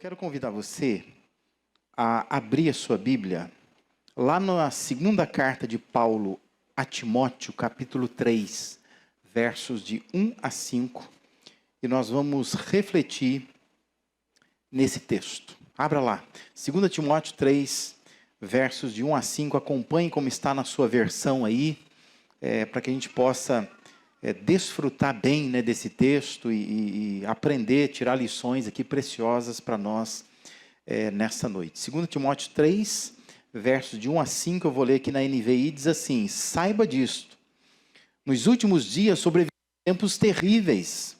quero convidar você a abrir a sua Bíblia lá na segunda carta de Paulo a Timóteo, capítulo 3, versos de 1 a 5, e nós vamos refletir nesse texto. Abra lá, 2 Timóteo 3, versos de 1 a 5, acompanhe como está na sua versão aí, para que a gente possa desfrutar bem, né, desse texto e aprender, tirar lições aqui preciosas para nós nessa noite. 2 Timóteo 3, versos de 1 a 5, eu vou ler aqui na NVI, diz assim: saiba disto, nos últimos dias sobrevirão tempos terríveis.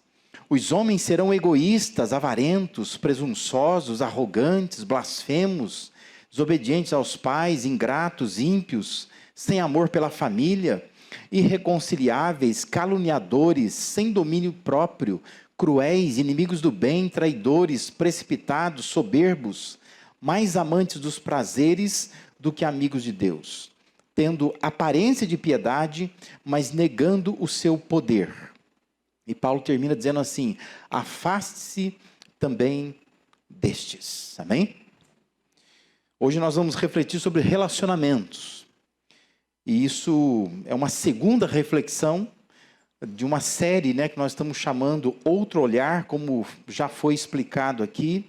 Os homens serão egoístas, avarentos, presunçosos, arrogantes, blasfemos, desobedientes aos pais, ingratos, ímpios, sem amor pela família, irreconciliáveis, caluniadores, sem domínio próprio, cruéis, inimigos do bem, traidores, precipitados, soberbos, mais amantes dos prazeres do que amigos de Deus, tendo aparência de piedade, mas negando o seu poder. E Paulo termina dizendo assim: afaste-se também destes. Amém? Hoje nós vamos refletir sobre relacionamentos. E isso é uma segunda reflexão de uma série, né, que nós estamos chamando Outro Olhar, como já foi explicado aqui.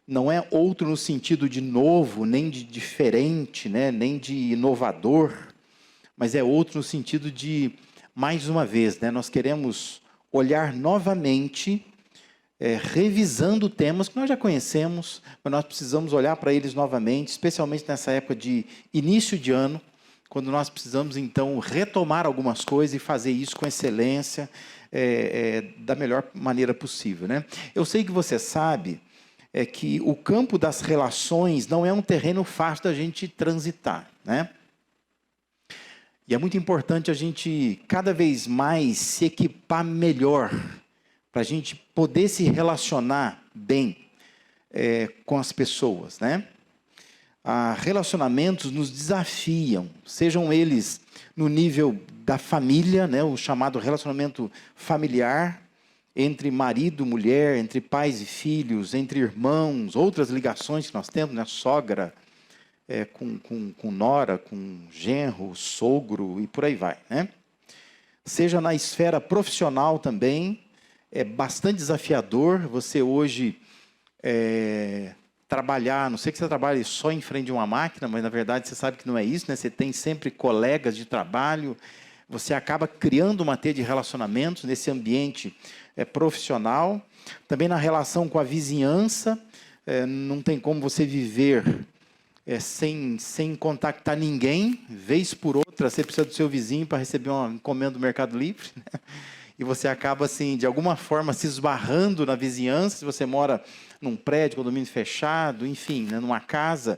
Não é outro no sentido de novo, nem de diferente, né, nem de inovador, mas é outro no sentido de, mais uma vez, né, nós queremos olhar novamente, revisando temas que nós já conhecemos, mas nós precisamos olhar para eles novamente, especialmente nessa época de início de ano, quando nós precisamos, então, retomar algumas coisas e fazer isso com excelência, da melhor maneira possível, né? Eu sei que você sabe que o campo das relações não é um terreno fácil da gente transitar, né? E é muito importante a gente, cada vez mais, se equipar melhor, para a gente poder se relacionar bem com as pessoas, né? Relacionamentos nos desafiam, sejam eles no nível da família, né, o chamado relacionamento familiar, entre marido e mulher, entre pais e filhos, entre irmãos, outras ligações que nós temos, né, sogra, com nora, com genro, sogro e por aí vai, né? Seja na esfera profissional também, é bastante desafiador você hoje trabalhar, não sei que você trabalhe só em frente a uma máquina, mas na verdade você sabe que não é isso, né? Você tem sempre colegas de trabalho, você acaba criando uma teia de relacionamentos nesse ambiente profissional, também na relação com a vizinhança, não tem como você viver sem contactar ninguém, vez por outra você precisa do seu vizinho para receber uma encomenda do Mercado Livre, né? E você acaba, assim, de alguma forma, se esbarrando na vizinhança, se você mora num prédio, condomínio fechado, enfim, né, numa casa,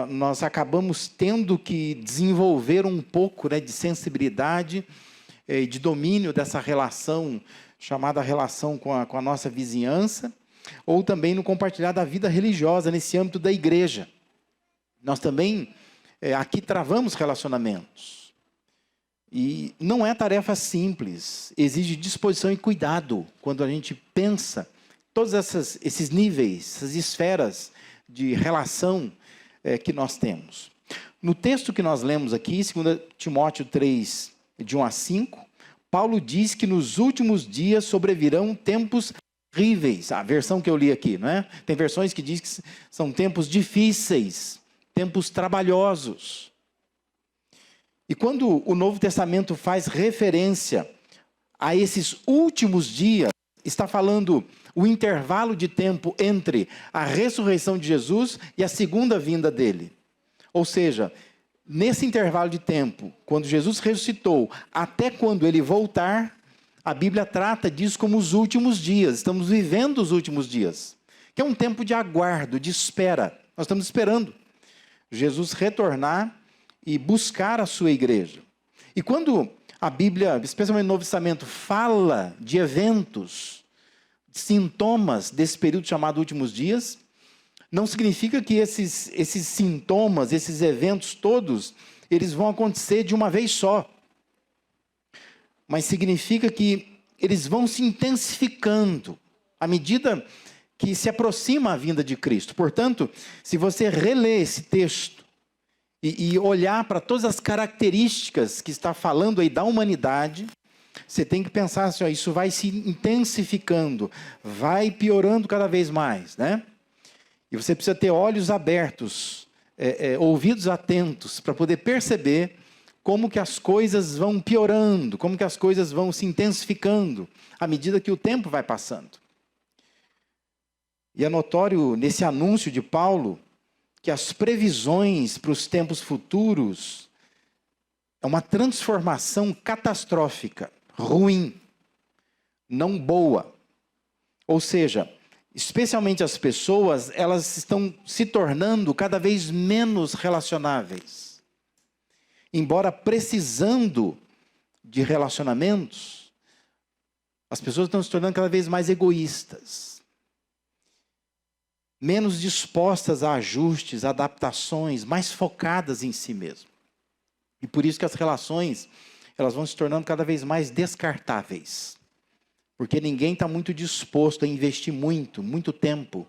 nós acabamos tendo que desenvolver um pouco, né, de sensibilidade e de domínio dessa relação, chamada relação com a nossa vizinhança, ou também no compartilhar da vida religiosa, nesse âmbito da igreja. Nós também, aqui, travamos relacionamentos. E não é tarefa simples, exige disposição e cuidado quando a gente pensa todos esses níveis, essas esferas de relação que nós temos. No texto que nós lemos aqui, 2 Timóteo 3, de 1 a 5, Paulo diz que nos últimos dias sobrevirão tempos terríveis. A versão que eu li aqui, não é? Tem versões que dizem que são tempos difíceis, tempos trabalhosos. E quando o Novo Testamento faz referência a esses últimos dias, está falando o intervalo de tempo entre a ressurreição de Jesus e a segunda vinda dele. Ou seja, nesse intervalo de tempo, quando Jesus ressuscitou, até quando ele voltar, a Bíblia trata disso como os últimos dias. Estamos vivendo os últimos dias, que é um tempo de aguardo, de espera. Nós estamos esperando Jesus retornar e buscar a sua igreja. E quando a Bíblia, especialmente no Novo Testamento, fala de eventos, sintomas desse período chamado últimos dias, não significa que esses sintomas, esses eventos todos, eles vão acontecer de uma vez só. Mas significa que eles vão se intensificando à medida que se aproxima à vinda de Cristo. Portanto, se você reler esse texto e olhar para todas as características que está falando aí da humanidade, você tem que pensar assim, ó, isso vai se intensificando, vai piorando cada vez mais, né? E você precisa ter olhos abertos, ouvidos atentos, para poder perceber como que as coisas vão piorando, como que as coisas vão se intensificando, à medida que o tempo vai passando. E é notório nesse anúncio de Paulo, que as previsões para os tempos futuros é uma transformação catastrófica, ruim, não boa. Ou seja, especialmente as pessoas, elas estão se tornando cada vez menos relacionáveis. Embora precisando de relacionamentos, as pessoas estão se tornando cada vez mais egoístas, menos dispostas a ajustes, adaptações, mais focadas em si mesmo. E por isso que as relações, elas vão se tornando cada vez mais descartáveis. Porque ninguém está muito disposto a investir muito tempo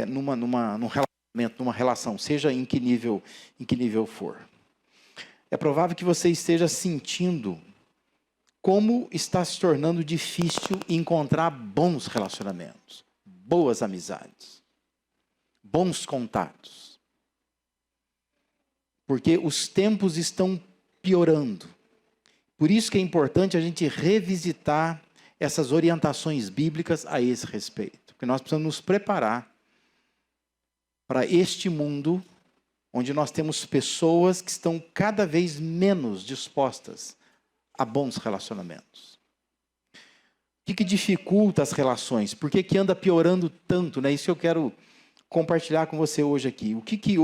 num relacionamento, numa relação, seja em que nível for. É provável que você esteja sentindo como está se tornando difícil encontrar bons relacionamentos, boas amizades, bons contatos. Porque os tempos estão piorando. Por isso que é importante a gente revisitar essas orientações bíblicas a esse respeito. Porque nós precisamos nos preparar para este mundo onde nós temos pessoas que estão cada vez menos dispostas a bons relacionamentos. O que dificulta as relações? Por que anda piorando tanto? Né? Isso que eu quero compartilhar com você hoje aqui. O que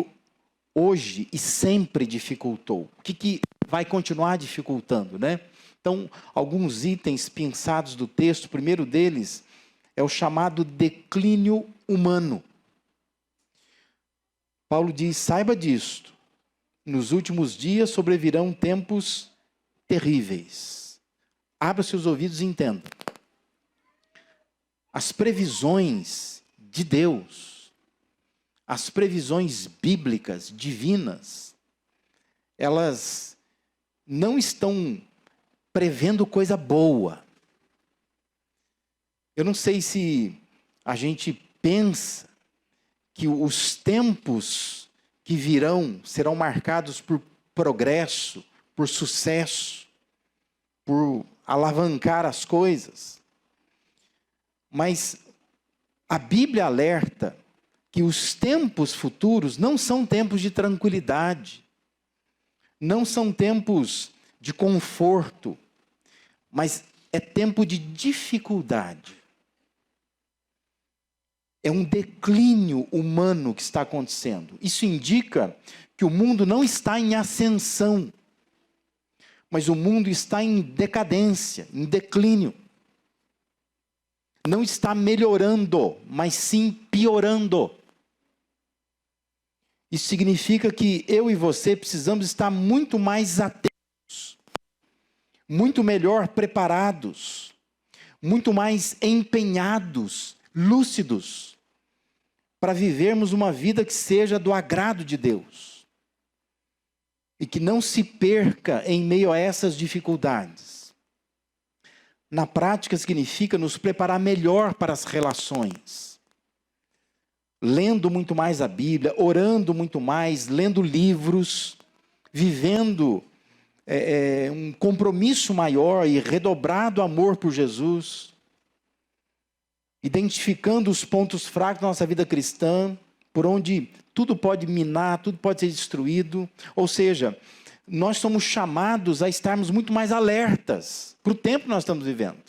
hoje e sempre dificultou? O que vai continuar dificultando, né? Então, alguns itens pensados do texto, o primeiro deles é o chamado declínio humano. Paulo diz, saiba disto, nos últimos dias sobrevirão tempos terríveis. Abra seus ouvidos e entenda. As previsões de Deus, as previsões bíblicas, divinas, elas não estão prevendo coisa boa. Eu não sei se a gente pensa que os tempos que virão serão marcados por progresso, por sucesso, por alavancar as coisas. Mas a Bíblia alerta que os tempos futuros não são tempos de tranquilidade, não são tempos de conforto, mas é tempo de dificuldade. É um declínio humano que está acontecendo. Isso indica que o mundo não está em ascensão, mas o mundo está em decadência, em declínio. Não está melhorando, mas sim piorando. Isso significa que eu e você precisamos estar muito mais atentos, muito melhor preparados, muito mais empenhados, lúcidos, para vivermos uma vida que seja do agrado de Deus. E que não se perca em meio a essas dificuldades. Na prática significa nos preparar melhor para as relações. Lendo muito mais a Bíblia, orando muito mais, lendo livros, vivendo um compromisso maior e redobrado amor por Jesus, identificando os pontos fracos da nossa vida cristã, por onde tudo pode minar, tudo pode ser destruído. Ou seja, nós somos chamados a estarmos muito mais alertas para o tempo que nós estamos vivendo.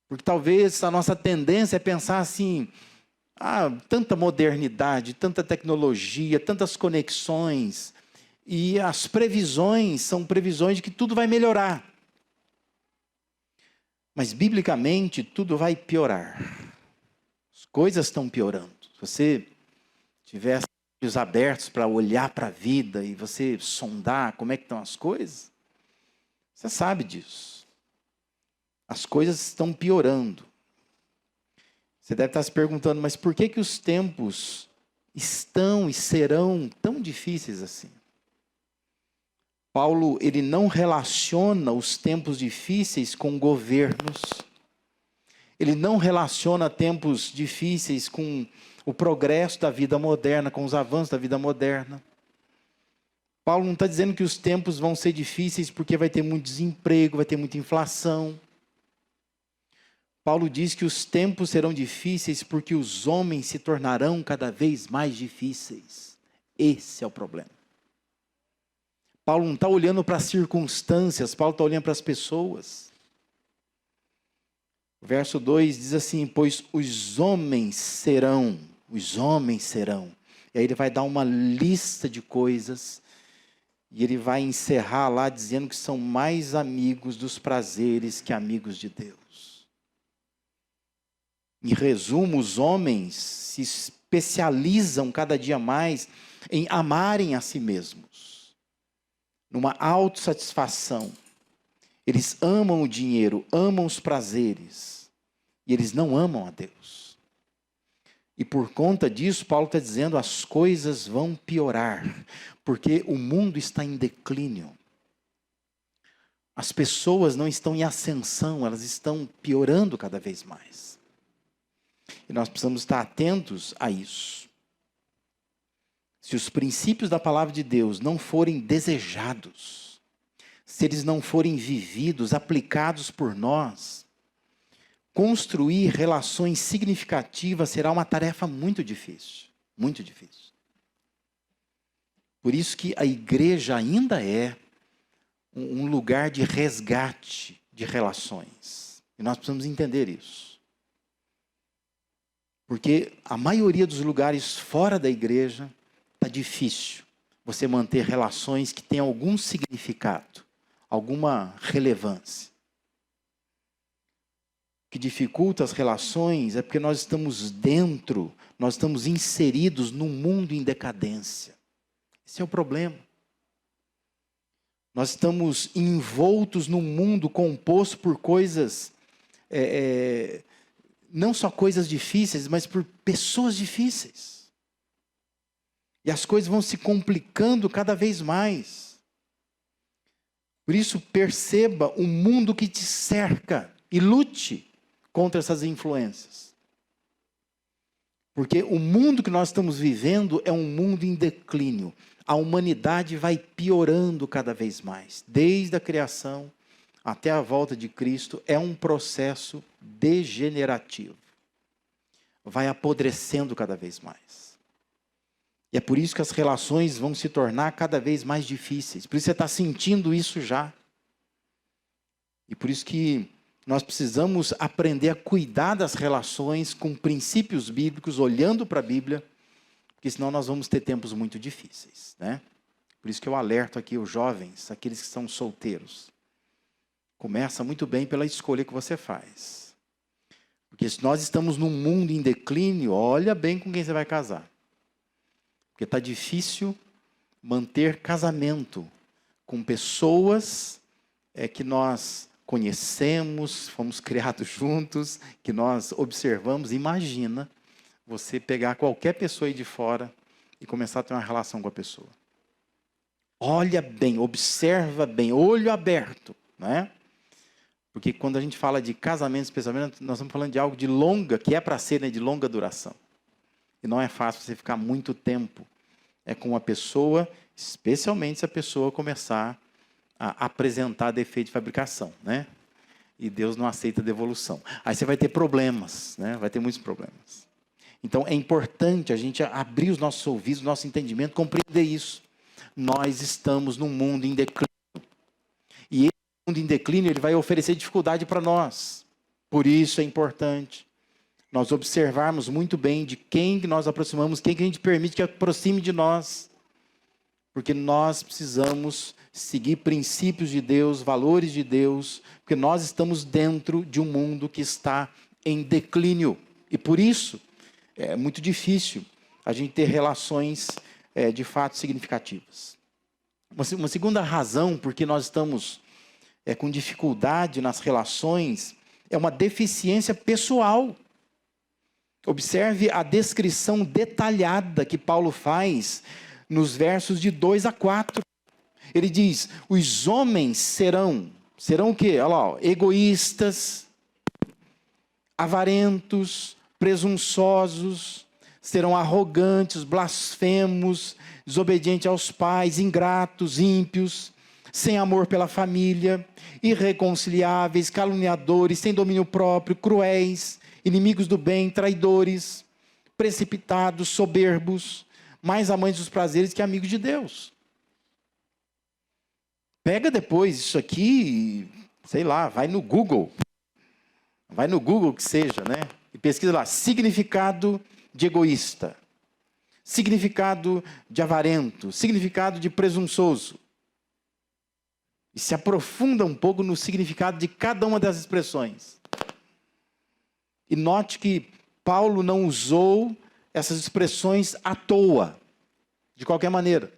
Porque talvez a nossa tendência é pensar assim, tanta modernidade, tanta tecnologia, tantas conexões, e as previsões são previsões de que tudo vai melhorar. Mas, biblicamente, tudo vai piorar. As coisas estão piorando. Se você tiver olhos abertos para olhar para a vida e você sondar como é que estão as coisas, você sabe disso. As coisas estão piorando. Você deve estar se perguntando, mas por que os tempos estão e serão tão difíceis assim? Paulo, ele não relaciona os tempos difíceis com governos. Ele não relaciona tempos difíceis com o progresso da vida moderna, com os avanços da vida moderna. Paulo não está dizendo que os tempos vão ser difíceis porque vai ter muito desemprego, vai ter muita inflação. Paulo diz que os tempos serão difíceis porque os homens se tornarão cada vez mais difíceis. Esse é o problema. Paulo não está olhando para as circunstâncias, Paulo está olhando para as pessoas. O verso 2 diz assim, pois os homens serão. E aí ele vai dar uma lista de coisas, e ele vai encerrar lá dizendo que são mais amigos dos prazeres que amigos de Deus. Em resumo, os homens se especializam cada dia mais em amarem a si mesmos, numa autossatisfação. Eles amam o dinheiro, amam os prazeres, e eles não amam a Deus. E por conta disso, Paulo está dizendo, as coisas vão piorar, porque o mundo está em declínio. As pessoas não estão em ascensão, elas estão piorando cada vez mais. E nós precisamos estar atentos a isso. Se os princípios da palavra de Deus não forem desejados, se eles não forem vividos, aplicados por nós, construir relações significativas será uma tarefa muito difícil. Muito difícil. Por isso que a igreja ainda é um lugar de resgate de relações. E nós precisamos entender isso. Porque a maioria dos lugares fora da igreja está difícil você manter relações que têm algum significado, alguma relevância. O que dificulta as relações é porque nós estamos inseridos num mundo em decadência. Esse é o problema. Nós estamos envoltos num mundo composto por coisas, não só coisas difíceis, mas por pessoas difíceis. E as coisas vão se complicando cada vez mais. Por isso, perceba o mundo que te cerca e lute contra essas influências. Porque o mundo que nós estamos vivendo é um mundo em declínio. A humanidade vai piorando cada vez mais. Desde a criação até a volta de Cristo, é um processo degenerativo. Vai apodrecendo cada vez mais. E é por isso que as relações vão se tornar cada vez mais difíceis. Por isso você está sentindo isso já. E por isso que nós precisamos aprender a cuidar das relações com princípios bíblicos, olhando para a Bíblia, porque senão nós vamos ter tempos muito difíceis, né? Por isso que eu alerto aqui os jovens, aqueles que são solteiros. Começa muito bem pela escolha que você faz. Porque se nós estamos num mundo em declínio, olha bem com quem você vai casar. Porque está difícil manter casamento com pessoas que nós conhecemos, fomos criados juntos, que nós observamos. Imagina você pegar qualquer pessoa aí de fora e começar a ter uma relação com a pessoa. Olha bem, observa bem, olho aberto, né? Porque quando a gente fala de casamento, especialmente, nós estamos falando de algo de longa, que é para ser, né, de longa duração. E não é fácil você ficar muito tempo com uma pessoa, especialmente se a pessoa começar a apresentar defeito de fabricação, né? E Deus não aceita devolução. Aí você vai ter problemas, né? Vai ter muitos problemas. Então é importante a gente abrir os nossos ouvidos, o nosso entendimento, compreender isso. Nós estamos num mundo em declínio. E esse mundo em declínio, ele vai oferecer dificuldade para nós. Por isso é importante nós observarmos muito bem de quem que nós aproximamos, quem que a gente permite que aproxime de nós. Porque nós precisamos seguir princípios de Deus, valores de Deus, porque nós estamos dentro de um mundo que está em declínio. E por isso é muito difícil a gente ter relações de fato significativas. Uma segunda razão por que nós estamos com dificuldade nas relações é uma deficiência pessoal. Observe a descrição detalhada que Paulo faz nos versos de 2 a 4. Ele diz: os homens serão o quê? Olha lá, ó, egoístas, avarentos, presunçosos, serão arrogantes, blasfemos, desobedientes aos pais, ingratos, ímpios, sem amor pela família, irreconciliáveis, caluniadores, sem domínio próprio, cruéis, inimigos do bem, traidores, precipitados, soberbos, mais amantes dos prazeres que amigos de Deus. Pega depois isso aqui, sei lá, vai no Google que seja, né? E pesquisa lá, significado de egoísta, significado de avarento, significado de presunçoso. E se aprofunda um pouco no significado de cada uma das expressões. E note que Paulo não usou essas expressões à toa, de qualquer maneira.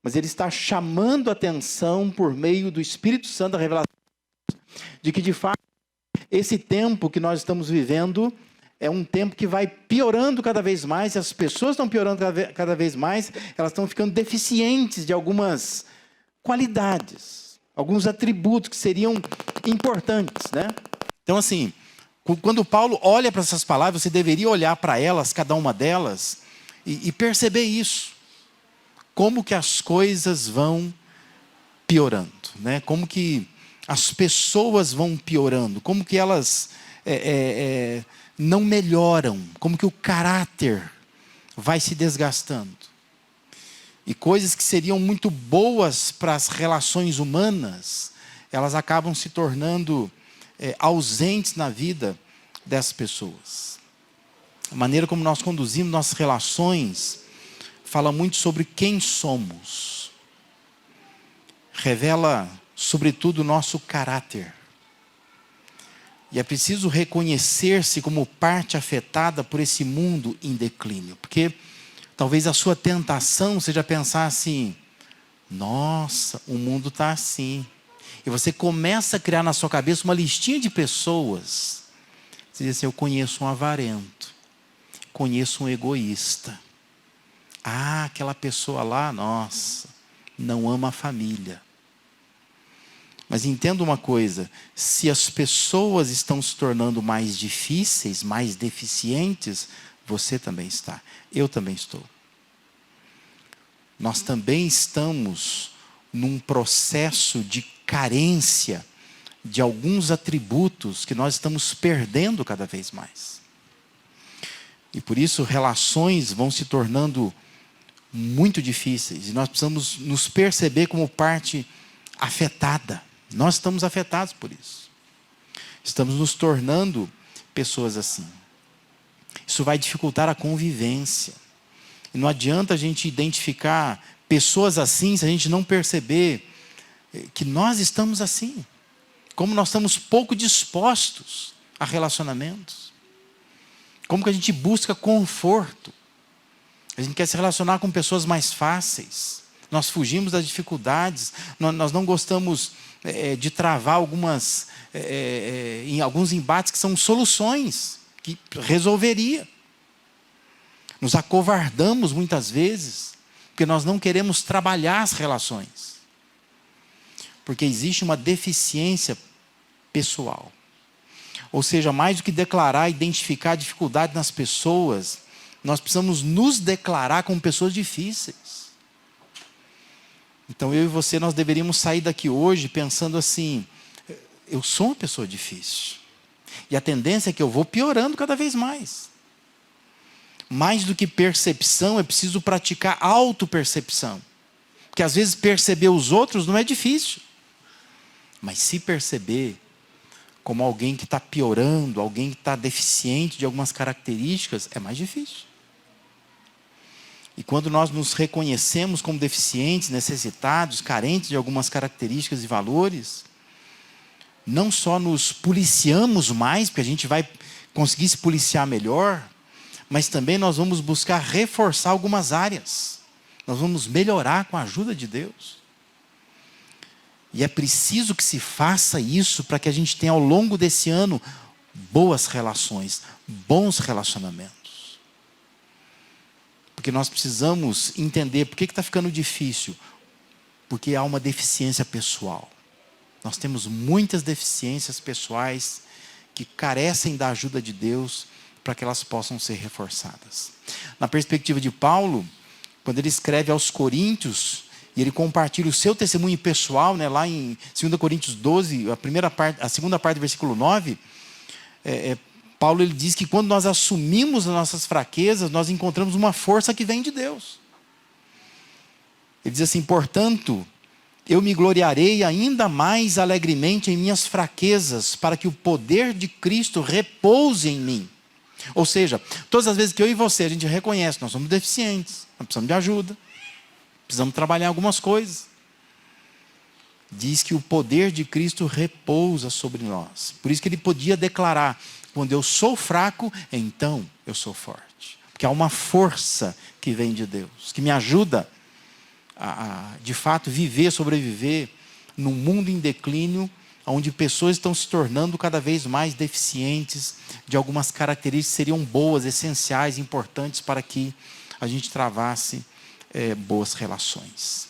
Mas ele está chamando a atenção por meio do Espírito Santo da revelação, de que de fato esse tempo que nós estamos vivendo é um tempo que vai piorando cada vez mais, e as pessoas estão piorando cada vez mais, elas estão ficando deficientes de algumas qualidades, alguns atributos que seriam importantes, né? Então, assim, quando Paulo olha para essas palavras, você deveria olhar para elas, cada uma delas, e perceber isso. Como que as coisas vão piorando, né? Como que as pessoas vão piorando, como que elas não melhoram, como que o caráter vai se desgastando. E coisas que seriam muito boas para as relações humanas, elas acabam se tornando ausentes na vida dessas pessoas. A maneira como nós conduzimos nossas relações fala muito sobre quem somos. Revela, sobretudo, o nosso caráter. E é preciso reconhecer-se como parte afetada por esse mundo em declínio. Porque talvez a sua tentação seja pensar assim: nossa, o mundo está assim. E você começa a criar na sua cabeça uma listinha de pessoas. Você diz assim: eu conheço um avarento, conheço um egoísta. Ah, aquela pessoa lá, nossa, não ama a família. Mas entenda uma coisa: se as pessoas estão se tornando mais difíceis, mais deficientes, você também está. Eu também estou. Nós também estamos num processo de carência de alguns atributos que nós estamos perdendo cada vez mais. E por isso relações vão se tornando muito difíceis. E nós precisamos nos perceber como parte afetada. Nós estamos afetados por isso. Estamos nos tornando pessoas assim. Isso vai dificultar a convivência. E não adianta a gente identificar pessoas assim se a gente não perceber que nós estamos assim. Como nós estamos pouco dispostos a relacionamentos. Como que a gente busca conforto. A gente quer se relacionar com pessoas mais fáceis. Nós fugimos das dificuldades. Nós não gostamos de travar em alguns embates que são soluções, que resolveria. Nos acovardamos muitas vezes, porque nós não queremos trabalhar as relações. Porque existe uma deficiência pessoal. Ou seja, mais do que declarar, identificar a dificuldade nas pessoas, nós precisamos nos declarar como pessoas difíceis. Então eu e você, nós deveríamos sair daqui hoje pensando assim: eu sou uma pessoa difícil. E a tendência é que eu vou piorando cada vez mais. Mais do que percepção, é preciso praticar autopercepção. Porque às vezes perceber os outros não é difícil. Mas se perceber como alguém que está piorando, alguém que está deficiente de algumas características, é mais difícil. E quando nós nos reconhecemos como deficientes, necessitados, carentes de algumas características e valores, não só nos policiamos mais, porque a gente vai conseguir se policiar melhor, mas também nós vamos buscar reforçar algumas áreas. Nós vamos melhorar com a ajuda de Deus. E é preciso que se faça isso para que a gente tenha ao longo desse ano boas relações, bons relacionamentos. Porque nós precisamos entender por que está ficando difícil. Porque há uma deficiência pessoal. Nós temos muitas deficiências pessoais que carecem da ajuda de Deus para que elas possam ser reforçadas. Na perspectiva de Paulo, quando ele escreve aos Coríntios, e ele compartilha o seu testemunho pessoal, né, lá em 2 Coríntios 12, a segunda parte do versículo 9, Paulo ele diz que quando nós assumimos as nossas fraquezas, nós encontramos uma força que vem de Deus. Ele diz assim: portanto, eu me gloriarei ainda mais alegremente em minhas fraquezas, para que o poder de Cristo repouse em mim. Ou seja, todas as vezes que eu e você, a gente reconhece que nós somos deficientes, nós precisamos de ajuda, precisamos trabalhar algumas coisas, diz que o poder de Cristo repousa sobre nós. Por isso que ele podia declarar: quando eu sou fraco, então eu sou forte. Porque há uma força que vem de Deus, que me ajuda de fato, sobreviver num mundo em declínio, onde pessoas estão se tornando cada vez mais deficientes de algumas características que seriam boas, essenciais, importantes para que a gente travasse boas relações.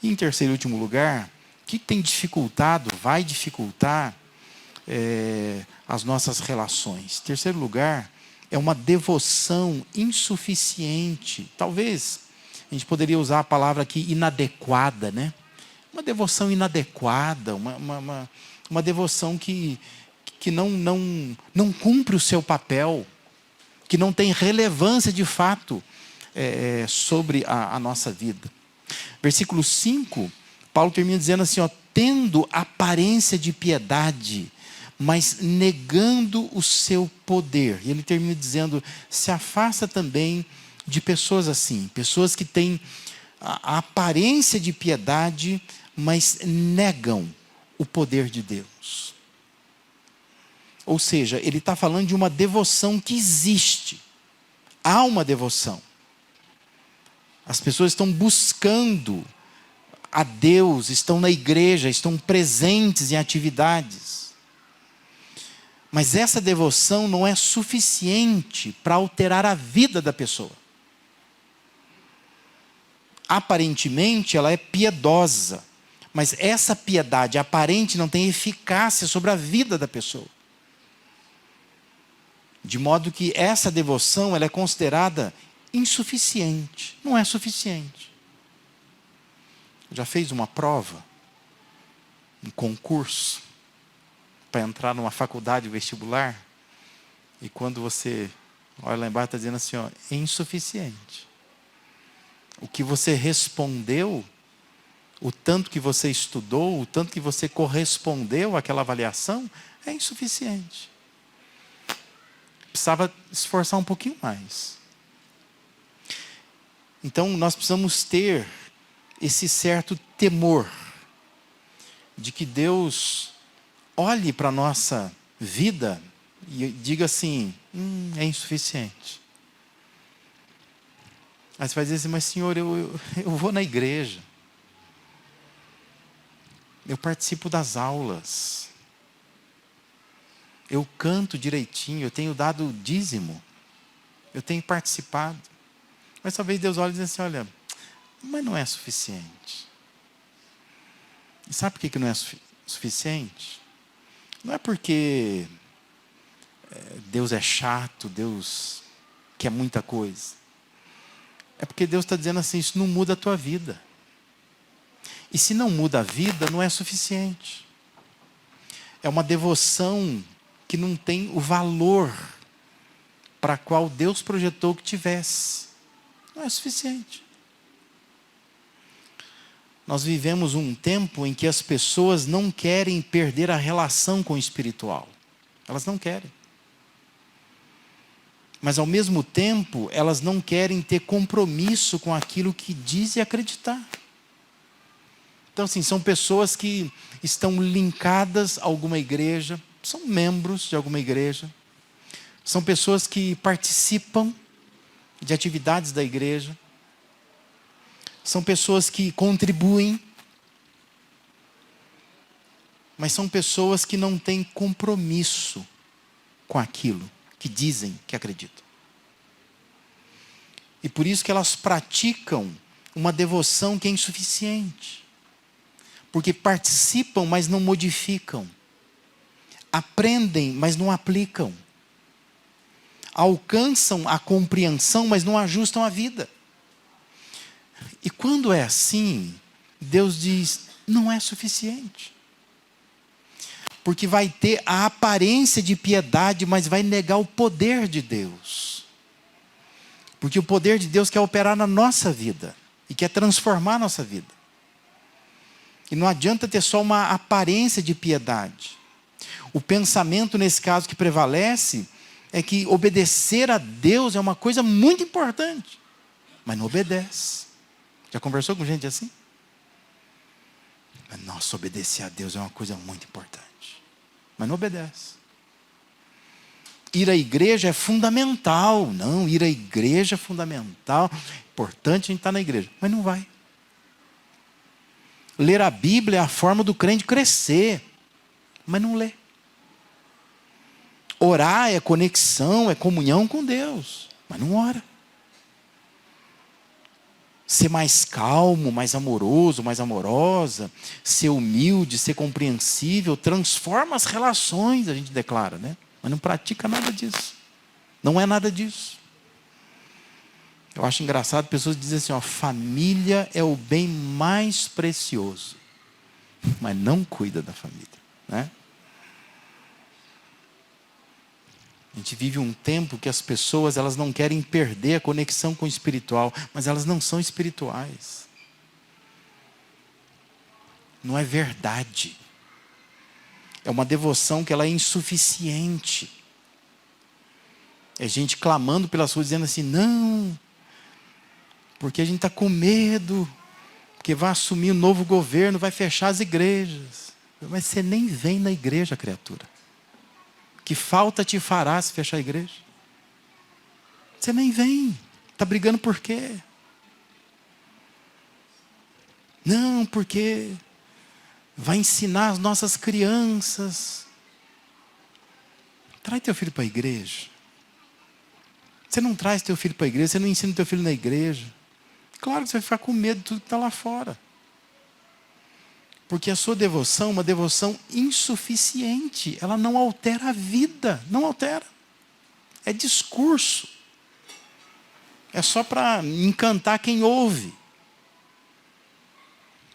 E em terceiro e último lugar, o que tem dificultado, vai dificultar as nossas relações? Em terceiro lugar, é uma devoção insuficiente. Talvez a gente poderia usar a palavra aqui inadequada, né? Uma devoção inadequada, uma devoção que não cumpre o seu papel, que não tem relevância de fato sobre a nossa vida. Versículo 5, Paulo termina dizendo assim, tendo aparência de piedade, mas negando o seu poder. E ele termina dizendo: se afasta também de pessoas assim, pessoas que têm a aparência de piedade, mas negam o poder de Deus. Ou seja, ele está falando de uma devoção que existe. Há uma devoção. As pessoas estão buscando a Deus, estão na igreja, estão presentes em atividades. Mas essa devoção não é suficiente para alterar a vida da pessoa. Aparentemente ela é piedosa, mas essa piedade aparente não tem eficácia sobre a vida da pessoa. De modo que essa devoção ela é considerada insuficiente, não é suficiente. Já fez uma prova, um concurso, para entrar numa faculdade vestibular, e quando você olha lá embaixo, está dizendo assim, é insuficiente. O que você respondeu, o tanto que você estudou, o tanto que você correspondeu àquela avaliação, é insuficiente. Precisava esforçar um pouquinho mais. Então, nós precisamos ter esse certo temor de que Deus olhe para a nossa vida e diga assim, é insuficiente. Aí você vai dizer assim, mas Senhor, eu vou na igreja. Eu participo das aulas. Eu canto direitinho, eu tenho dado dízimo. Eu tenho participado. Mas talvez Deus olhe e diz assim, olha, mas não é suficiente. E sabe por que não é suficiente? Não é porque Deus é chato, Deus quer muita coisa. É porque Deus está dizendo assim, isso não muda a tua vida. E se não muda a vida, não é suficiente. É uma devoção que não tem o valor para a qual Deus projetou que tivesse. Não é suficiente. Nós vivemos um tempo em que as pessoas não querem perder a relação com o espiritual. Elas não querem. Mas, ao mesmo tempo, elas não querem ter compromisso com aquilo que dizem acreditar. Então, assim, são pessoas que estão linkadas a alguma igreja, são membros de alguma igreja, são pessoas que participam de atividades da igreja, são pessoas que contribuem, mas são pessoas que não têm compromisso com aquilo que dizem que acreditam. E por isso que elas praticam uma devoção que é insuficiente. Porque participam, mas não modificam. Aprendem, mas não aplicam. Alcançam a compreensão, mas não ajustam a vida. E quando é assim, Deus diz, não é suficiente. Porque vai ter a aparência de piedade, mas vai negar o poder de Deus. Porque o poder de Deus quer operar na nossa vida. E quer transformar a nossa vida. E não adianta ter só uma aparência de piedade. O pensamento, nesse caso, que prevalece, é que obedecer a Deus é uma coisa muito importante. Mas não obedece. Já conversou com gente assim? Nossa, obedecer a Deus é uma coisa muito importante. Mas não obedece. Ir à igreja é fundamental. Não, ir à igreja é fundamental. Importante a gente estar na igreja. Mas não vai. Ler a Bíblia é a forma do crente crescer. Mas não lê. Orar é conexão, é comunhão com Deus. Mas não ora. Ser mais calmo, mais amoroso, mais amorosa, ser humilde, ser compreensível, transforma as relações, a gente declara, né? Mas não pratica nada disso. Não é nada disso. Eu acho engraçado, pessoas dizem assim, ó, família é o bem mais precioso. Mas não cuida da família, né? A gente vive um tempo que as pessoas elas não querem perder a conexão com o espiritual, mas elas não são espirituais. Não é verdade. É uma devoção que ela é insuficiente. É gente clamando pelas ruas dizendo assim, não, porque a gente está com medo, porque vai assumir um novo governo, vai fechar as igrejas. Mas você nem vem na igreja, criatura. Que falta te fará se fechar a igreja? Você nem vem. Está brigando por quê? Não, porque vai ensinar as nossas crianças. Traz teu filho para a igreja. Você não traz teu filho para a igreja, você não ensina teu filho na igreja. Claro que você vai ficar com medo de tudo que está lá fora. Porque a sua devoção é uma devoção insuficiente. Ela não altera a vida. Não altera. É discurso. É só para encantar quem ouve.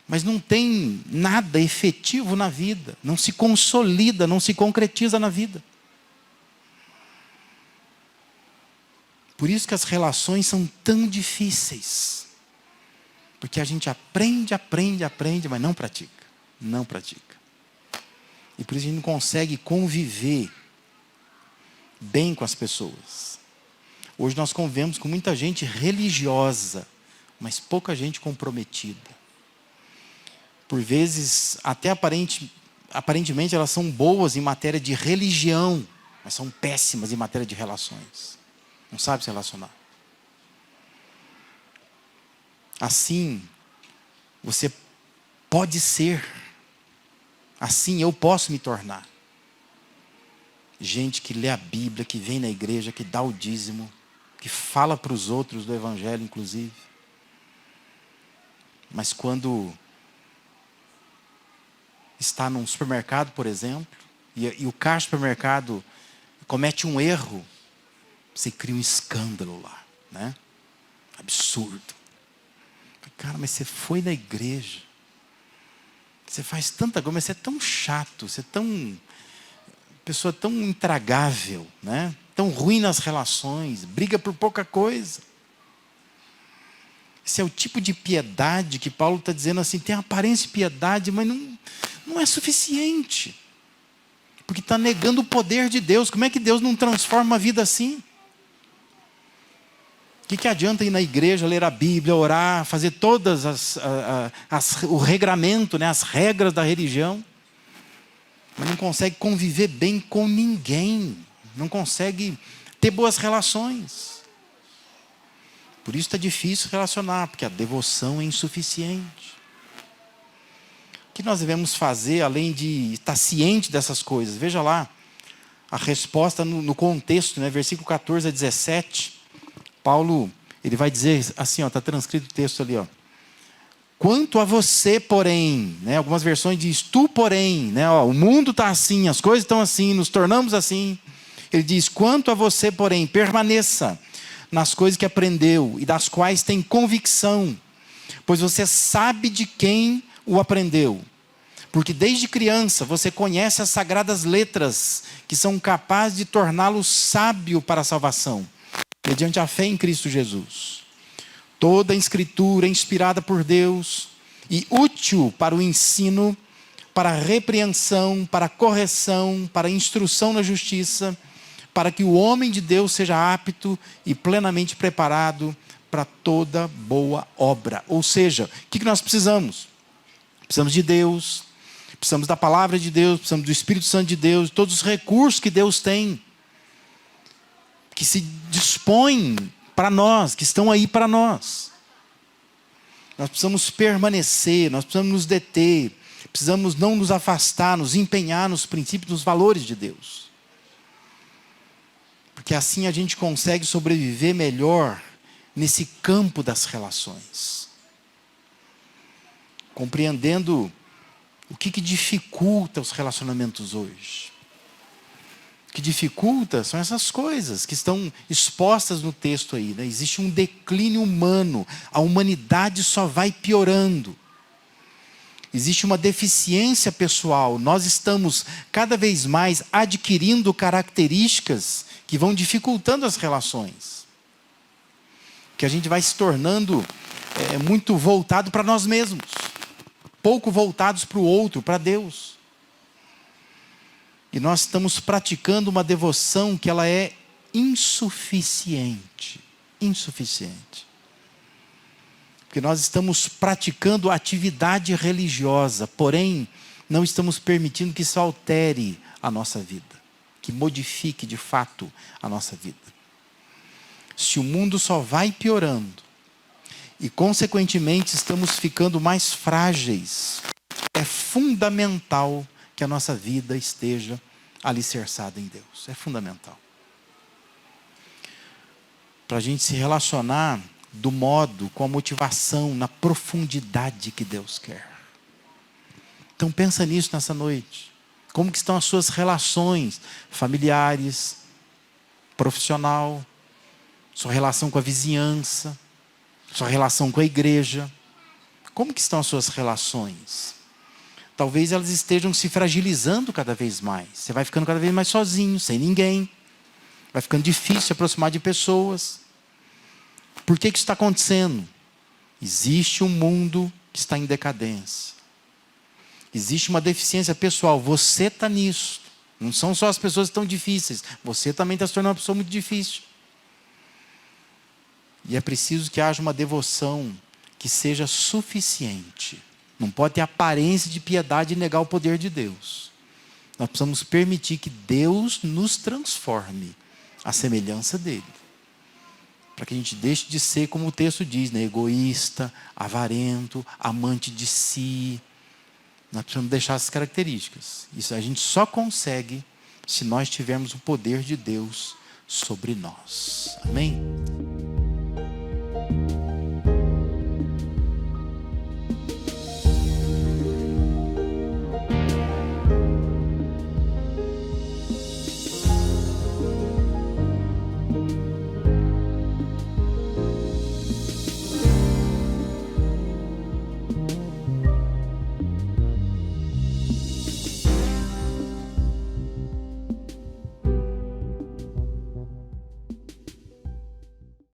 Mas não tem nada efetivo na vida. Não se consolida, não se concretiza na vida. Por isso que as relações são tão difíceis. Porque a gente aprende, mas não pratica. Não pratica. E por isso a gente não consegue conviver bem com as pessoas. Hoje nós convivemos com muita gente religiosa, mas pouca gente comprometida. Por vezes, até aparentemente elas são boas em matéria de religião, mas são péssimas em matéria de relações. Não sabe se relacionar. Assim, você pode ser. Assim eu posso me tornar. Gente que lê a Bíblia, que vem na igreja, que dá o dízimo, que fala para os outros do Evangelho, inclusive. Mas quando está num supermercado, por exemplo, e o caixa do supermercado comete um erro, você cria um escândalo lá, né? Absurdo. Cara, mas você foi na igreja. Você faz tanta coisa, mas você é tão chato, você é tão pessoa tão intragável, né? Tão ruim nas relações, briga por pouca coisa. Esse é o tipo de piedade que Paulo está dizendo assim, tem aparência de piedade, mas não é suficiente. Porque está negando o poder de Deus. Como é que Deus não transforma uma vida assim? O que adianta ir na igreja, ler a Bíblia, orar, fazer todas o regramento, né, as regras da religião, mas não consegue conviver bem com ninguém, não consegue ter boas relações. Por isso está difícil relacionar, porque a devoção é insuficiente. O que nós devemos fazer, além de estar ciente dessas coisas? Veja lá, a resposta no contexto, né? Versículo 14 a 17, Paulo, ele vai dizer assim, está transcrito o texto ali, ó. Quanto a você, porém, né, algumas versões diz, tu, porém, né, ó, o mundo está assim, as coisas estão assim, nos tornamos assim. Ele diz, quanto a você, porém, permaneça nas coisas que aprendeu e das quais tem convicção, pois você sabe de quem o aprendeu. Porque desde criança você conhece as sagradas letras que são capazes de torná-lo sábio para a salvação, mediante a fé em Cristo Jesus. Toda a Escritura é inspirada por Deus e útil para o ensino, para a repreensão, para a correção, para a instrução na justiça, para que o homem de Deus seja apto e plenamente preparado para toda boa obra. Ou seja, o que nós precisamos? Precisamos de Deus, precisamos da palavra de Deus, precisamos do Espírito Santo de Deus, todos os recursos que Deus tem, que se dispõem para nós, que estão aí para nós. Nós precisamos permanecer, nós precisamos nos deter, precisamos não nos afastar, nos empenhar nos princípios, nos valores de Deus. Porque assim a gente consegue sobreviver melhor nesse campo das relações. Compreendendo o que dificulta os relacionamentos hoje. O que dificulta são essas coisas que estão expostas no texto aí, né? Existe um declínio humano, a humanidade só vai piorando. Existe uma deficiência pessoal, nós estamos cada vez mais adquirindo características que vão dificultando as relações. Que a gente vai se tornando muito voltado para nós mesmos, pouco voltados para o outro, para Deus. E nós estamos praticando uma devoção que ela é insuficiente. Insuficiente. Porque nós estamos praticando atividade religiosa, porém, não estamos permitindo que isso altere a nossa vida, que modifique de fato a nossa vida. Se o mundo só vai piorando, e consequentemente estamos ficando mais frágeis, é fundamental que a nossa vida esteja alicerçada em Deus. É fundamental. Para a gente se relacionar do modo, com a motivação, na profundidade que Deus quer. Então pensa nisso nessa noite. Como que estão as suas relações familiares, profissional, sua relação com a vizinhança, sua relação com a igreja. Como que estão as suas relações? Talvez elas estejam se fragilizando cada vez mais. Você vai ficando cada vez mais sozinho, sem ninguém. Vai ficando difícil se aproximar de pessoas. Por que isso está acontecendo? Existe um mundo que está em decadência. Existe uma deficiência pessoal. Você está nisso. Não são só as pessoas que estão difíceis. Você também está se tornando uma pessoa muito difícil. E é preciso que haja uma devoção que seja suficiente. Não pode ter aparência de piedade e negar o poder de Deus. Nós precisamos permitir que Deus nos transforme à semelhança dele. Para que a gente deixe de ser, como o texto diz, né? Egoísta, avarento, amante de si. Nós precisamos deixar essas características. Isso a gente só consegue se nós tivermos o poder de Deus sobre nós. Amém?